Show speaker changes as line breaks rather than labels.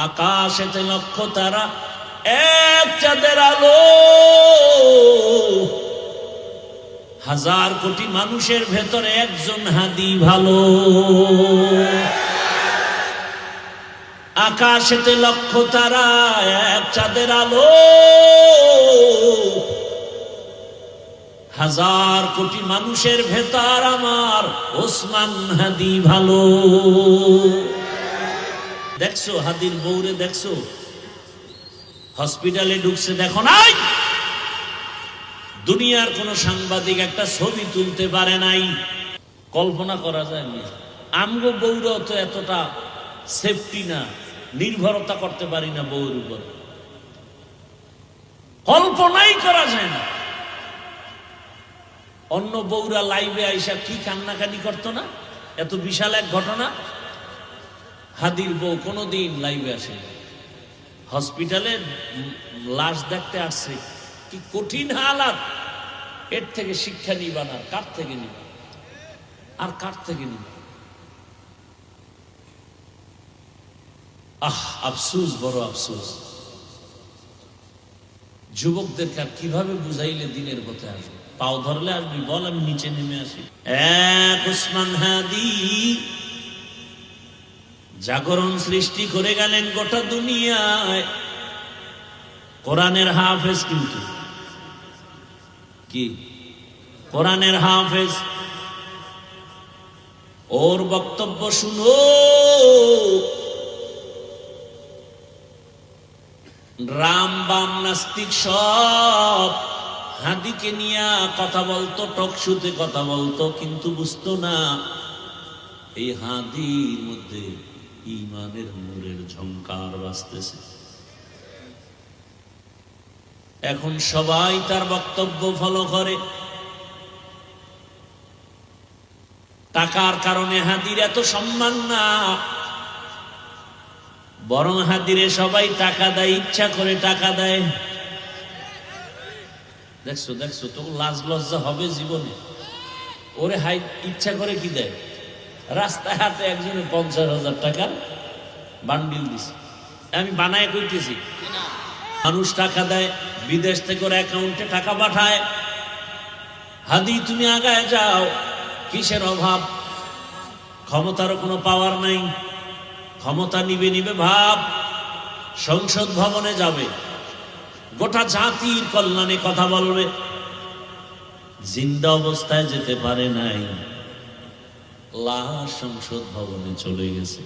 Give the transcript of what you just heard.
আকাশেতে লক্ষ তারা, এক চাঁদের আলো। হাজার কোটি মানুষের ভেতরে একজন হাদি ভালো। আকাশেতে লক্ষ তারা, এক চাঁদের আলো। হাজার কোটি মানুষের ভেতর আমার ওসমান হাদি ভালো। দেখছো হাদির বউরে, দেখছো হসপিটালে ঢুকছে, দেখো নাই? দুনিয়ার কোন সাংবাদিক একটা ছবি তুলতে পারে নাই। কল্পনা করা যায় না। আমগো বউরাও তো এতটা সেফটি না, নির্ভরতা করতে পারি না বউর উপর, কল্পনাই করা যায় না। অন্য বউরা লাইভে আইসা কি কান্নাকানি করতো না, এত বিশাল এক ঘটনা। হাদির বউ কোনোদিন লাইভে আসে। হসপিটালে লাশ দেখতে আসছে, কি কঠিন হালাত। এর থেকে শিক্ষা নিবা না, কার থেকে নিবা আর কার থেকে নিবা? আফসোস, বড় আফসোস। যুবকদেরকে আর কিভাবে বুঝাইলে দিনের পথে আসবে? পাও ধরলে আসবি, বল আমি নিচে নেমে আসি। এক ওসমান হাদি জাগরণ সৃষ্টি করে গেলেন গোটা দুনিয়ায়। কোরআনের হাফেজ, কিন্তু কি কোরআনের হাফেজ। ওর বক্তব্য শুনো, রাম বাম নাস্তিক সব হাদিকে নিয়ে কথা বলতো, টকশুতে কথা বলতো, কিন্তু বুঝতো না এই হাদির মধ্যে ঈমানের নূরের ঝংকার বাজতেছে। এখন সবাই তার বক্তব্য ফলো করে। টাকার কারণে হাদির এত সম্মান না, বরং হাদিরে সবাই টাকা দেয়, ইচ্ছা করে টাকা দেয়। দেখছো দেখছো, তো লাজ লজ্জা হবে জীবনে? ওরে হাই ইচ্ছা করে কি দেয়? রাস্তায় হাতে একজনে 50,000 টাকার বান্ডিল দিছে। আমি বানায় কইতেছি, মানুষ টাকা দেয়, বিদেশ থেকে ওর অ্যাকাউন্টে টাকা পাঠায়। হাদি তুমি আগায় যাও, কিসের অভাব? ক্ষমতারও কোনো পাওয়ার নাই, ক্ষমতা নিবে নিবে ভাব। সংসদ ভবনে যাবে, গোটা জাতির কল্যাণে কথা বলবে। জিন্দা অবস্থায় যেতে পারে নাই, লাশ সংসদ ভবনে চলে গেছে।